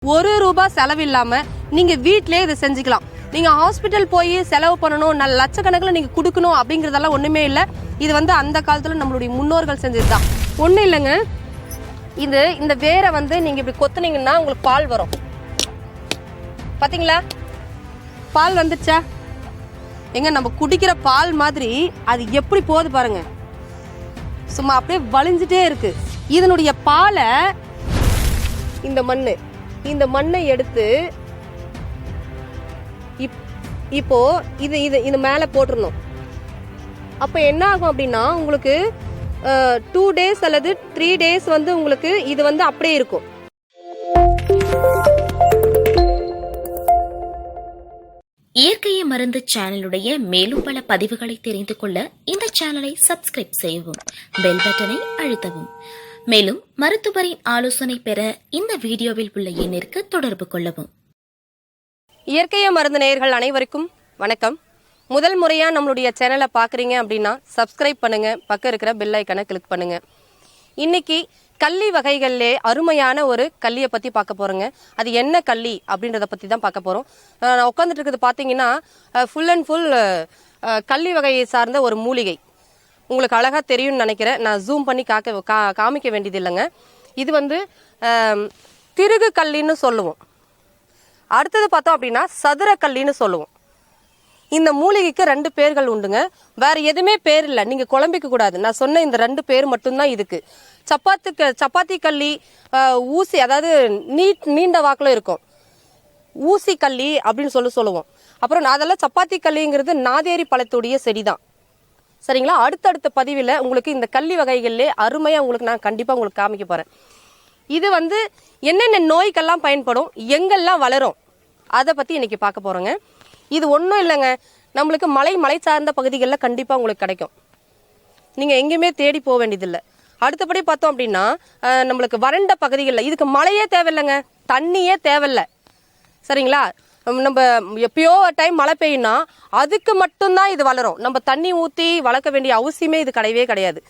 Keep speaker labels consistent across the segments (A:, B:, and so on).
A: ஒரு ரூபாய் செலவில்லாம நீங்க வீட்லயே இதை செஞ்சுக்கலாம். நீங்க ஹாஸ்பிட்டல் போய் செலவு பண்ணணும், நல்ல லட்சக்கணக்கில் நீங்க கொடுக்கணும் அப்படிங்கறதெல்லாம் ஒண்ணுமே இல்லை. இது அந்த காலத்துல நம்மளுடைய முன்னோர்கள் செஞ்சதுதான். ஒண்ணு இல்லைங்க, இந்த வேரை நீங்க இப்படி கொத்துனீங்கன்னா உங்களுக்கு பால் வரும். பாத்தீங்களா, பால் வந்துச்சா? எங்க நம்ம குடிக்கிற பால் மாதிரி அது எப்படி போகுது பாருங்க, சும்மா அப்படியே வலிஞ்சிட்டே இருக்கு. இதனுடைய பாலை இந்த மண்ணை எடுத்து இப்போ இது மேல போட்டுறணும். அப்ப என்ன ஆகும் அப்படின்னா உங்களுக்கு 2 days அல்லது 3 days உங்களுக்கு இது அப்படியே இருக்கும்.
B: இயற்கையை மருந்து சேனலுடைய மேலும் பல பதிவுகளை தெரிந்து கொள்ள இந்த சேனலை சப்ஸ்கிரைப் செய்யவும், பெல் பட்டனை அழுத்தவும். மேலும் மருத்துவரின் ஆலோசனை பெற இந்த வீடியோவில் உள்ள எண்ணிற்கு தொடர்பு கொள்ளவும்.
A: இயற்கையை மருந்து நேயர்கள் அனைவருக்கும் வணக்கம். முதல் முறையா நம்மளுடைய சேனலை பாக்குறீங்க அப்படின்னா சப்ஸ்கிரைப் பண்ணுங்க, பக்கம் இருக்கிற பெல் ஐக்கனை கிளிக் பண்ணுங்க. இன்னைக்கு கள்ளி வகைகள்லே அருமையான ஒரு கள்ளியை பத்தி பார்க்க போறோங்க. அது என்ன கள்ளி அப்படின்றத பத்தி தான் பார்க்க போறோம். நான் உட்காந்துட்டு இருக்கிறது பாத்தீங்கன்னா ஃபுல் அண்ட் ஃபுல் கள்ளி வகையை சார்ந்த ஒரு மூலிகை. உங்களுக்கு அழகா தெரியும்னு நினைக்கிறேன். நான் ஜூம் பண்ணி காமிக்க வேண்டியது இல்லைங்க. இது திருகு கள்ளின்னு சொல்லுவோம். அடுத்தது பார்த்தோம் அப்படின்னா சதுர கள்ளின்னு சொல்லுவோம். இந்த மூலிகைக்கு 2 பேர்கள் உண்டுங்க, வேற எதுவுமே பேர் இல்லை. நீங்க குழம்பிக்க கூடாது. நான் சொன்ன இந்த 2 பேர் மட்டும்தான் இதுக்கு. சப்பாத்தி கள்ளி, ஊசி, அதாவது நீண்ட வாக்குல இருக்கும், ஊசி கள்ளி அப்படின்னு சொல்லுவோம். அப்புறம் அதெல்லாம் சப்பாத்தி கள்ளிங்கிறது நாதேரி பழத்துடைய செடிதான். சரிங்களா? அடுத்தடுத்த பதிவில் உங்களுக்கு இந்த கள்ளி வகைகள்லே அருமையா நான் கண்டிப்பா உங்களுக்கு காமிக்க போறேன். இது என்னென்ன நோய்க்கெல்லாம் பயன்படும், எங்கெல்லாம் வளரும், அதை பத்தி இன்னைக்கு பார்க்க போறோங்க. இது ஒன்றும் இல்லைங்க, நம்மளுக்கு மலை சார்ந்த பகுதிகளில் கண்டிப்பா உங்களுக்கு கிடைக்கும். நீங்க எங்கேயுமே தேடி போக வேண்டியதில்லை. அடுத்தபடி பார்த்தோம் அப்படின்னா நம்மளுக்கு வறண்ட பகுதிகளில் இதுக்கு மழையே தேவையில்லைங்க, தண்ணியே தேவையில்லை. சரிங்களா? நம்ம எப்பயோ டைம் மழை பெய்யும்னா அதுக்கு மட்டும்தான் இது வளரும். நம்ம தண்ணி ஊற்றி வளர்க்க வேண்டிய அவசியமே இது கிடையவே கிடையாது.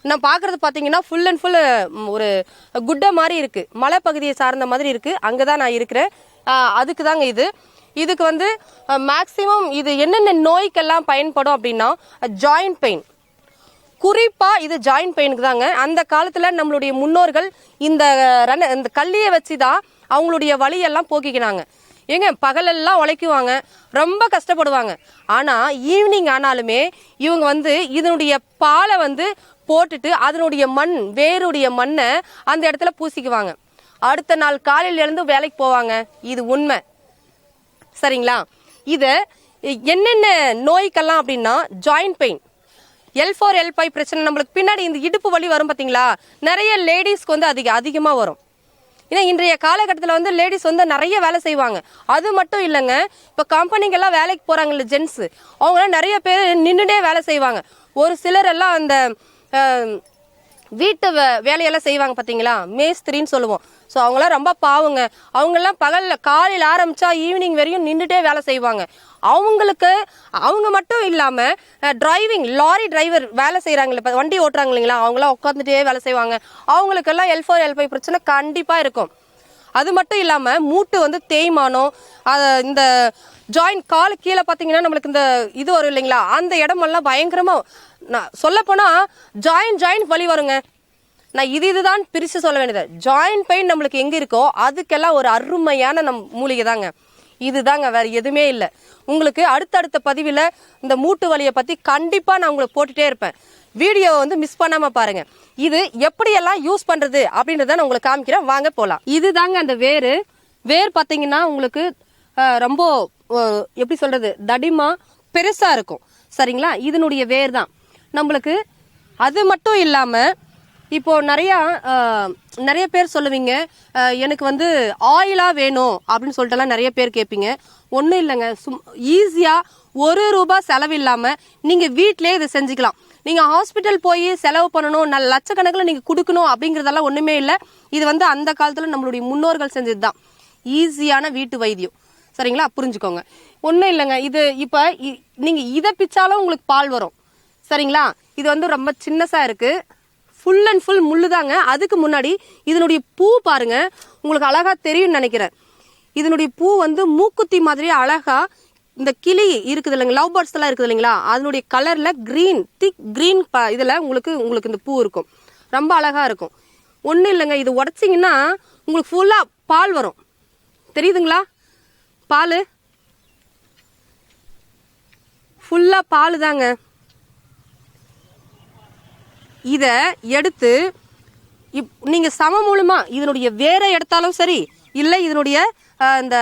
A: நான் பார்க்கறது பார்த்தீங்கன்னா ஃபுல் அண்ட் ஃபுல் ஒரு குட்டை மாதிரி இருக்கு, மலை பகுதியை சார்ந்த மாதிரி இருக்கு. அங்கதான் நான் இருக்கிறேன். அதுக்கு தாங்க இதுக்கு மேக்சிமம் இது என்னென்ன நோய்க்கெல்லாம் பயன்படும் அப்படின்னா ஜாயிண்ட் பெயின், குறிப்பா இது ஜாயிண்ட் பெயினுக்கு தாங்க. அந்த காலத்துல நம்மளுடைய முன்னோர்கள் இந்த கள்ளியை வச்சுதான் அவங்களுடைய வலியெல்லாம் போக்கிக்கினாங்க. ஏங்க பகலெல்லாம் உழைக்குவாங்க, ரொம்ப கஷ்டப்படுவாங்க. ஆனா ஈவினிங் ஆனாலுமே இவங்க இதனுடைய பாலை போட்டுட்டு அதனுடைய வேருடைய மண்ணை அந்த இடத்துல பூசிக்குவாங்க. அடுத்த நாள் காலையில இருந்து வேலைக்கு போவாங்க. இது உண்மை. சரிங்களா? இத என்னென்ன நோய்க்கெல்லாம் அப்படின்னா ஜாயிண்ட் பெயின், L4 L5 பிரச்சனை, நம்மளுக்கு பின்னாடி இந்த இடுப்பு வலி வரும் பாத்தீங்களா, நிறைய லேடிஸ்க்கு அதிகமா வரும். ஏன்னா இன்றைய காலகட்டத்தில் லேடிஸ் நிறைய வேலை செய்வாங்க. அது மட்டும் இல்லைங்க, இப்போ கம்பெனிங்கெல்லாம் வேலைக்கு போறாங்கல்ல ஜென்ஸ், அவங்களாம் நிறைய பேர் நின்றுட்டே வேலை செய்வாங்க. ஒரு சிலர் எல்லாம் அந்த வீட்டு வேலையெல்லாம் செய்வாங்க பார்த்தீங்களா, மேஸ்திரின்னு சொல்லுவோம். ஸோ அவங்களாம் ரொம்ப பாவங்க. அவங்கெல்லாம் காலையில் ஆரம்பிச்சா ஈவினிங் வரையும் நின்றுட்டே வேலை செய்வாங்க. அவங்க மட்டும் இல்லாம டிரைவிங், லாரி டிரைவர் வேலை செய்யறாங்களே, வண்டி ஓட்டுறாங்க இல்லைங்களா, அவங்களாம் உட்காந்துட்டே வேலை செய்வாங்க. அவங்களுக்கெல்லாம் L4 L5 பிரச்சனை கண்டிப்பா இருக்கும். அது மட்டும் இல்லாம மூட்டு தேய்மானம், இந்த ஜாயிண்ட் கால் கீழே பாத்தீங்கன்னா நம்மளுக்கு இந்த இது வரும் இல்லைங்களா, அந்த இடமெல்லாம் பயங்கரமா, சொல்ல போனா ஜாயிண்ட் வலி வருங்க. நான் இதுதான் பிரிச்சு சொல்ல வேண்டியது. ஜாயிண்ட் பெயின் நம்மளுக்கு எங்க இருக்கோ அதுக்கெல்லாம் ஒரு அருமையான மூலிகை தாங்க இதுதாங்க, வேற எதுவுமே இல்லை. உங்களுக்கு அடுத்தடுத்த பதிவில் இந்த மூட்டு வலியை பத்தி கண்டிப்பா நான் உங்களுக்கு போட்டுட்டே இருப்பேன். வீடியோ மிஸ் பண்ணாம பாருங்க. இது எப்படியெல்லாம் யூஸ் பண்றது அப்படின்றத நான் உங்களுக்கு காமிக்கிறேன், வாங்க போலாம். இதுதாங்க அந்த வேர் பாத்தீங்கன்னா உங்களுக்கு ரொம்ப எப்படி சொல்றது, தடிமா பெருசா இருக்கும். சரிங்களா? இதனுடைய வேர் தான் நம்மளுக்கு. அது மட்டும் இல்லாம இப்போ நிறைய பேர் சொல்லுவீங்க, எனக்கு ஆயிலா வேணும் அப்படின்னு சொல்லிட்டுலாம் நிறைய பேர் கேட்பீங்க. ஒன்றும் இல்லைங்க, ஈஸியா 1 ரூபாய் செலவில்லாம நீங்க வீட்லயே இதை செஞ்சுக்கலாம். நீங்க ஹாஸ்பிட்டல் போய் செலவு பண்ணணும், நல்ல லட்சக்கணக்கில் நீங்க கொடுக்கணும் அப்படிங்கறதெல்லாம் ஒண்ணுமே இல்லை. இது அந்த காலத்துல நம்மளுடைய முன்னோர்கள் செஞ்சதுதான், ஈஸியான வீட்டு வைத்தியம். சரிங்களா? புரிஞ்சுக்கோங்க. ஒன்றும் இல்லைங்க, இது இப்ப நீங்க இதை பிச்சாலும் உங்களுக்கு பால் வரும். சரிங்களா? இது ரொம்ப சின்னசா இருக்கு. ஃபுல் அண்ட் ஃபுல் முள்ளுதாங்க. அதுக்கு முன்னாடி இதனுடைய பூ பாருங்க, உங்களுக்கு அழகா தெரியும்னு நினைக்கிறேன். இதனுடைய பூ வந்து மூக்குத்தி மாதிரி அழகா இந்த கிளி இருக்குது இல்லைங்க, லவ் பேர்ட்ஸ் எல்லாம் இருக்குது இல்லைங்களா, அதனுடைய கலர்ல கிரீன் திக் கிரீன் இதுல உங்களுக்கு இந்த பூ இருக்கும். ரொம்ப அழகா இருக்கும். ஒன்றும் இல்லைங்க, இது உடைச்சிங்கன்னா உங்களுக்கு ஃபுல்லா பால் வரும். தெரியுதுங்களா? பால் ஃபுல்லா பால் தாங்க. இத எடுத்து நீங்க சமமூலமா இதனுடைய வேரை எடுத்தாலும் சரி, இல்லை இதனுடைய இந்த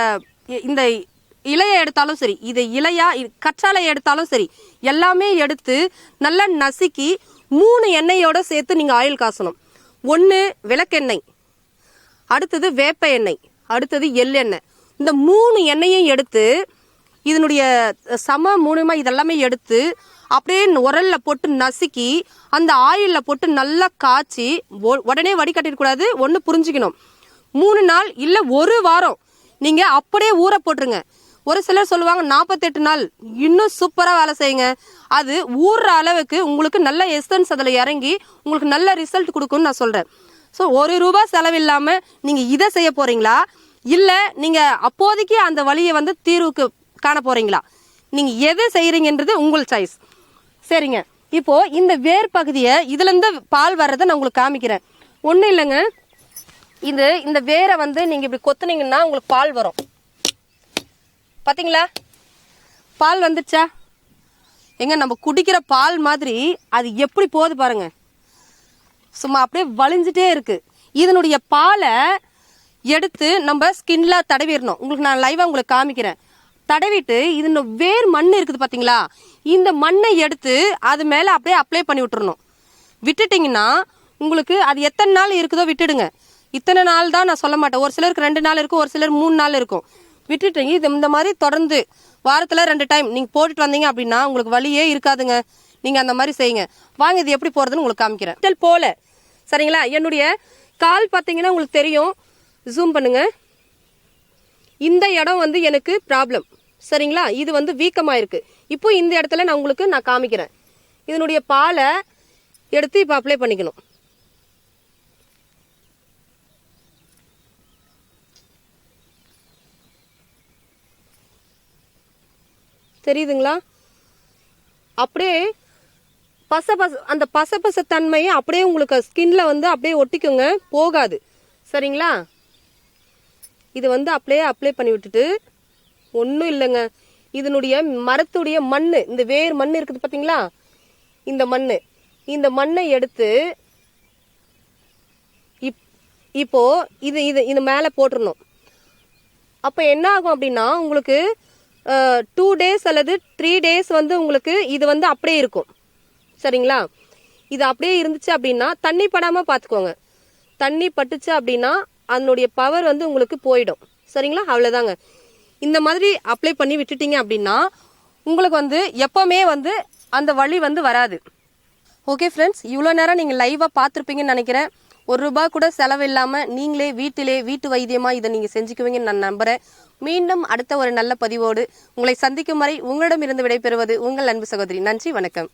A: இலையை எடுத்தாலும் சரி, இதை இலையா கற்றாழை எடுத்தாலும் சரி, எல்லாமே எடுத்து நல்லா நசுக்கி 3 எண்ணெயோட சேர்த்து நீங்க ஆயில் காசணும். 1 விளக்கெண்ணெய், அடுத்தது வேப்ப எண்ணெய், அடுத்தது எள்ளெண்ணெய். இந்த 3 எண்ணெயையும் எடுத்து இதனுடைய மூலமா இதெல்லாமே எடுத்து அப்படியே உரல்ல போட்டு நசுக்கி அந்த ஆயில்ல போட்டு நல்லா காய்ச்சி உடனே வடிகட்டிட கூடாது. ஒன்று புரிஞ்சுக்கணும், 3 நாள் இல்லை 1 வாரம் நீங்க அப்படியே ஊற போட்டுருங்க. ஒரு சிலர் சொல்லுவாங்க 48 நாள், இன்னும் சூப்பரா வேலை செய்யுங்க. அது ஊறுற அளவுக்கு உங்களுக்கு நல்ல எசன்ஸ் அதில் இறங்கி உங்களுக்கு நல்ல ரிசல்ட் கொடுக்கும்னு நான் சொல்றேன். ஸோ ₹1 செலவில்லாம நீங்க இதை செய்ய போறீங்களா, இல்ல நீங்க அப்போதைக்கு அந்த வழியை வந்து தீர்வுக்கு காண போறீங்களா, நீங்க எதை செய்யறீங்கன்றது உங்கள் சாய்ஸ். சரிங்க, இப்போ இந்த வேர் பகுதியை இதுல இருந்து பால் வர்றதை நான் உங்களுக்கு காமிக்கிறேன். ஒன்றும் இல்லைங்க, இந்த வேரை வந்து நீங்க இப்படி கொத்துனீங்கன்னா உங்களுக்கு பால் வரும். பாத்தீங்களா? பால் வந்துச்சா? எங்க நம்ம குடிக்கிற பால் மாதிரி அது எப்படி போகுது பாருங்க, சும்மா அப்படியே வலிஞ்சிட்டே இருக்கு. இதனுடைய பாலை எடுத்து நம்ம ஸ்கின்ல தடவிடணும். உங்களுக்கு நான் லைவா உங்களுக்கு காமிக்கிறேன். தடவிட்டு இது வேர் மண் இருக்குது பாத்தீங்களா, இந்த மண்ணை எடுத்து அது மேல அப்படியே அப்ளை பண்ணி விட்டுறணும். விட்டுட்டீங்கன்னா உங்களுக்கு அது எத்தனை நாள் இருக்குதோ விட்டுடுங்க. இத்தனை நாள் தான் நான் சொல்ல மாட்டேன். ஒரு சிலருக்கு 2 நாள் இருக்கும், ஒரு சிலர் 3 நாள் இருக்கும். விட்டுட்டீங்க இது இந்த மாதிரி தொடர்ந்து வாரத்துல 2 டைம் நீங்க போட்டுட்டு வந்தீங்க அப்படின்னா உங்களுக்கு வலியே இருக்காதுங்க. நீங்க அந்த மாதிரி செய்யுங்க. வாங்க இது எப்படி போறதுன்னு உங்களுக்கு காமிக்கிறேன். போல சரிங்களா? என்னுடைய கால் பாத்தீங்கன்னா உங்களுக்கு தெரியும், ஜூம் பண்ணுங்க. இந்த இடம் வந்து எனக்கு ப்ராப்ளம், சரிங்களா? இது வந்து வீக்கமாயிருக்கு. இப்போ இந்த இடத்துல நான் உங்களுக்கு காமிக்கிறேன். இதனுடைய பாலை எடுத்து இப்போ அப்ளை பண்ணிக்கணும். தெரியுதுங்களா? அப்படியே அந்த பச தன்மையை அப்படியே உங்களுக்கு ஸ்கின்ல வந்து அப்படியே ஒட்டிக்குங்க, போகாது. சரிங்களா? இது வந்து அப்படியே அப்ளை பண்ணி விட்டுட்டு ஒன்றும் இல்லைங்க, இதனுடைய மரத்துடைய மண், இந்த வேர் மண் இருக்குது பார்த்தீங்களா, இந்த மண்ணை எடுத்து இப்போ இது மேலே போட்டுடணும். அப்போ என்ன ஆகும் அப்படின்னா உங்களுக்கு 2 days அல்லது 3 days வந்து உங்களுக்கு இது வந்து அப்படியே இருக்கும். சரிங்களா? இது அப்படியே இருந்துச்சு அப்படின்னா தண்ணி படாமல் பார்த்துக்கோங்க. தண்ணி பட்டுச்சு அப்படின்னா அதனுடைய பவர் வந்து உங்களுக்கு போயிடும். சரிங்களா? அவ்வளோதாங்க. இந்த மாதிரி அப்ளை பண்ணி விட்டுட்டீங்க அப்படின்னா உங்களுக்கு வந்து எப்பவுமே வந்து அந்த வலி வந்து வராது. ஓகே ஃப்ரெண்ட்ஸ், இவ்வளோ நேரம் நீங்கள் லைவாக பார்த்துருப்பீங்கன்னு நினைக்கிறேன். ₹1 கூட செலவில்லாமல் நீங்களே வீட்டு வைத்தியமாக இதை நீங்கள் செஞ்சுக்குவீங்கன்னு நான் நம்புகிறேன். மீண்டும் அடுத்த ஒரு நல்ல பதிவோடு உங்களை சந்திக்கும் வரை உங்களிடமிருந்து விடைபெறுவது உங்கள் அன்பு சகோதரி. நன்றி, வணக்கம்.